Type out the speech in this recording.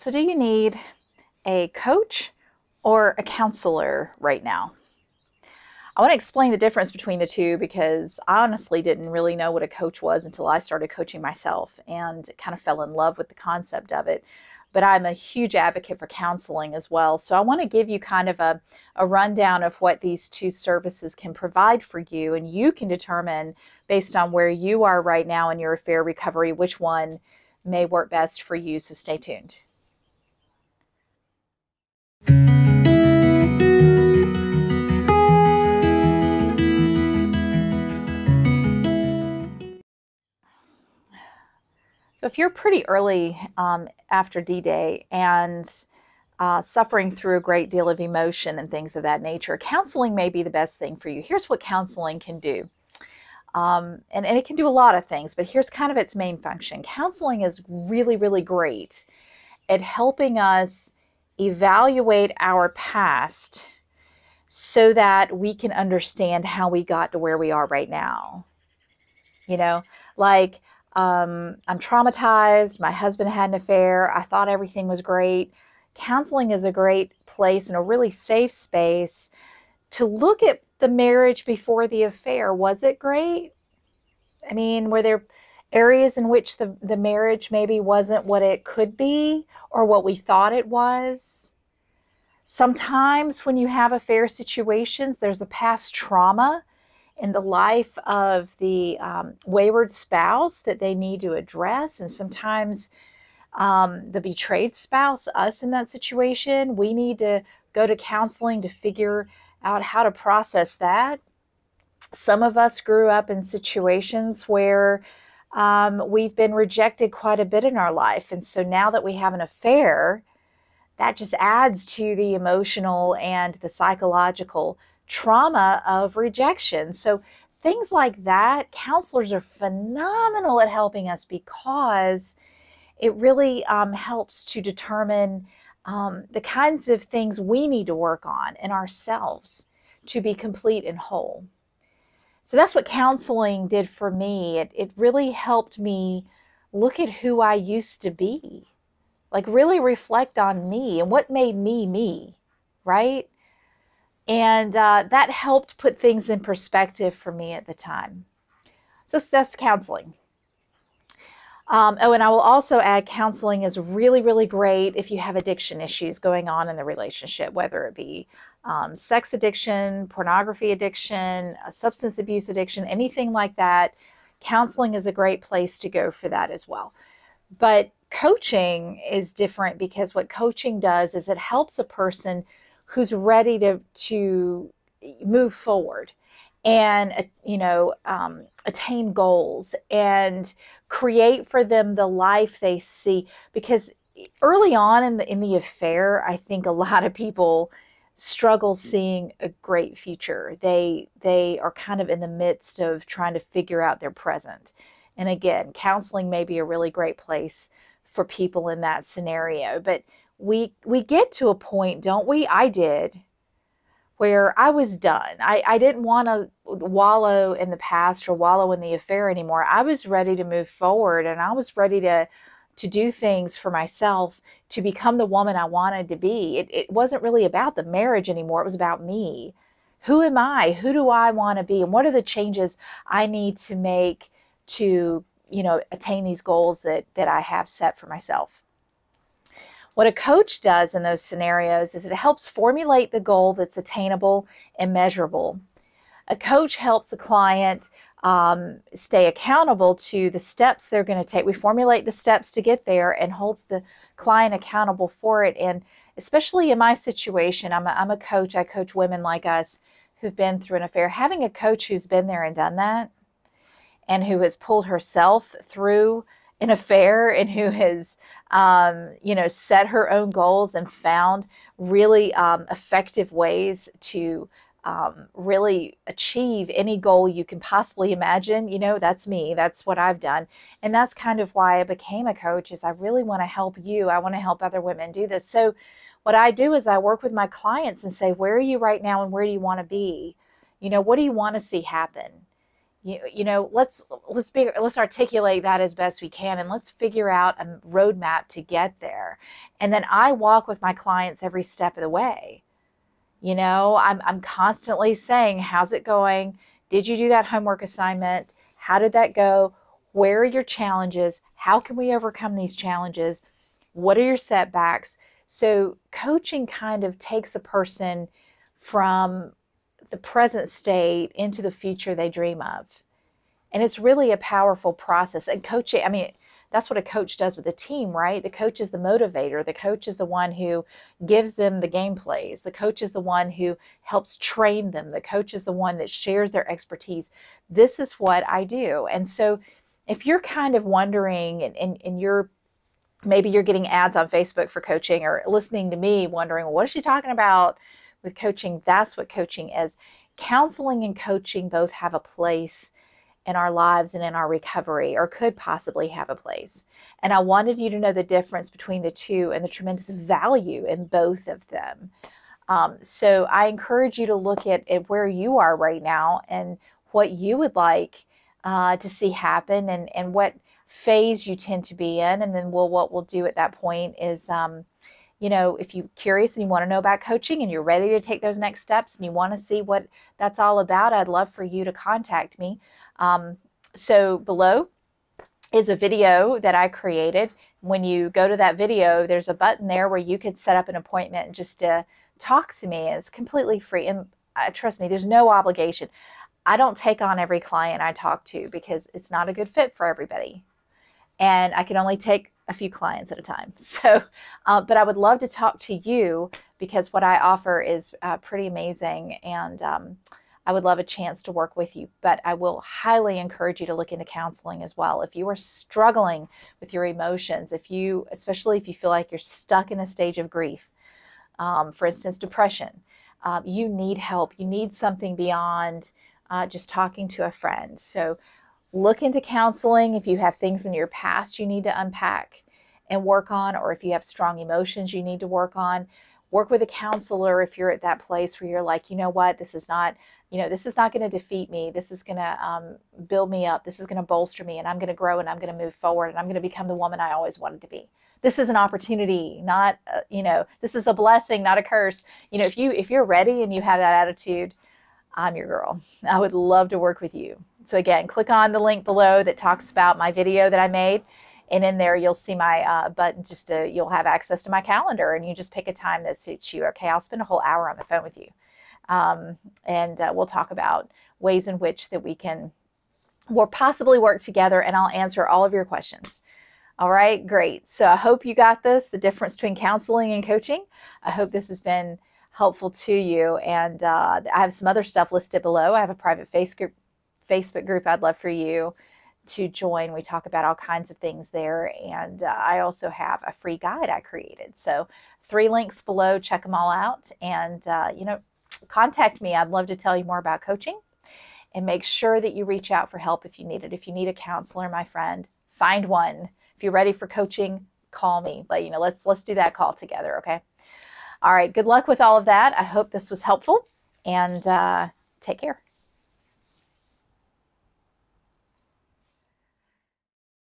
So do you need a coach or a counselor right now? I want to explain the difference between the two because I honestly didn't really know what a coach was until I started coaching myself and kind of fell in love with the concept of it. But I'm a huge advocate for counseling as well. So I want to give you kind of a rundown of what these two services can provide for you, and you can determine based on where you are right now in your affair recovery which one may work best for you. So stay tuned. So if you're pretty early after D-Day and suffering through a great deal of emotion and things of that nature, counseling may be the best thing for you. Here's what counseling can do. And it can do a lot of things, but here's kind of its main function. Counseling is really, really great at helping us evaluate our past so that we can understand how we got to where we are right now. You know, like I'm traumatized. My husband had an affair. I thought everything was great. Counseling is a great place and a really safe space to look at the marriage before the affair. Was it great? I mean, were there areas in which the marriage maybe wasn't what it could be or what we thought it was? Sometimes when you have affair situations, there's a past trauma in the life of the wayward spouse that they need to address. And sometimes the betrayed spouse, us in that situation, we need to go to counseling to figure out how to process that. Some of us grew up in situations where we've been rejected quite a bit in our life. And so now that we have an affair, that just adds to the emotional and the psychological trauma of rejection. So things like that, counselors are phenomenal at helping us because it really helps to determine the kinds of things we need to work on in ourselves to be complete and whole. So that's what counseling did for me. It really helped me look at who I used to be, like really reflect on me and what made me, right? And that helped put things in perspective for me at the time. So that's counseling. Oh, and I will also add counseling is really, really great if you have addiction issues going on in the relationship, whether it be sex addiction, pornography addiction, substance abuse addiction, anything like that. Counseling is a great place to go for that as well. But coaching is different because what coaching does is it helps a person who's ready to move forward and attain goals and create for them the life they see. Because early on in the affair, I think a lot of people struggle seeing a great future. They are kind of in the midst of trying to figure out their present. And again, counseling may be a really great place for people in that scenario. But we get to a point, don't we? I did, where I was done. I didn't want to wallow in the past or wallow in the affair anymore. I was ready to move forward, and I was ready to do things for myself, to become the woman I wanted to be. It wasn't really about the marriage anymore. It was about me. Who am I? Who do I want to be? And what are the changes I need to make to, attain these goals that I have set for myself? What a coach does in those scenarios is it helps formulate the goal that's attainable and measurable. A coach helps a client stay accountable to the steps they're going to take. We formulate the steps to get there and holds the client accountable for it. And especially in my situation, I'm a coach. I coach women like us who've been through an affair. Having a coach who's been there and done that and who has pulled herself through an affair and who has, set her own goals and found really effective ways to really achieve any goal you can possibly imagine. That's me. That's what I've done. And that's kind of why I became a coach, is I really want to help you. I want to help other women do this. So what I do is I work with my clients and say, where are you right now and where do you want to be? What do you want to see happen? You know, let's articulate that as best we can, and let's figure out a roadmap to get there. And then I walk with my clients every step of the way. You know, I'm constantly saying, how's it going? Did you do that homework assignment? How did that go? Where are your challenges? How can we overcome these challenges? What are your setbacks? So coaching kind of takes a person from the present state into the future they dream of. And it's really a powerful process. And coaching, I mean, that's what a coach does with a team, right? The coach is the motivator. The coach is the one who gives them the game plays. The coach is the one who helps train them. The coach is the one that shares their expertise. This is what I do. And so if you're kind of wondering and maybe you're getting ads on Facebook for coaching, or listening to me wondering, what is she talking about with coaching? That's what coaching is. Counseling and coaching both have a place in our lives and in our recovery, or could possibly have a place. And I wanted you to know the difference between the two and the tremendous value in both of them. So I encourage you to look at where you are right now and what you would like to see happen, and what phase you tend to be in. And then what we'll do at that point is, you know, if you're curious and you want to know about coaching and you're ready to take those next steps and you want to see what that's all about, I'd love for you to contact me. So below is a video that I created. When you go to that video, there's a button there where you could set up an appointment just to talk to me. It's completely free. And trust me, there's no obligation. I don't take on every client I talk to because it's not a good fit for everybody. And I can only take a few clients at a time. So, but I would love to talk to you because what I offer is pretty amazing. And I would love a chance to work with you, but I will highly encourage you to look into counseling as well. If you are struggling with your emotions, especially if you feel like you're stuck in a stage of grief, for instance, depression, you need help. You need something beyond just talking to a friend. So look into counseling if you have things in your past you need to unpack and work on, or if you have strong emotions you need to work on. Work with a counselor if you're at that place where you're like, you know what, this is not going to defeat me. This is going to build me up. This is going to bolster me, and I'm going to grow, and I'm going to move forward, and I'm going to become the woman I always wanted to be. This is an opportunity, not, this is a blessing, not a curse. You know, if you're ready and you have that attitude, I'm your girl. I would love to work with you. So again, click on the link below that talks about my video that I made. And in there, you'll see my button. You'll have access to my calendar, and you just pick a time that suits you. Okay, I'll spend a whole hour on the phone with you. And we'll talk about ways in which that we'll possibly work together, and I'll answer all of your questions. All right, great. So I hope you got this, the difference between counseling and coaching. I hope this has been helpful to you. And I have some other stuff listed below. I have a private Facebook group I'd love for you to join. We talk about all kinds of things there. And I also have a free guide I created. So 3 links below, check them all out. And, contact me. I'd love to tell you more about coaching, and make sure that you reach out for help if you need it. If you need a counselor, my friend, find one. If you're ready for coaching, call me. But, let's do that call together. Okay. All right. Good luck with all of that. I hope this was helpful, and take care.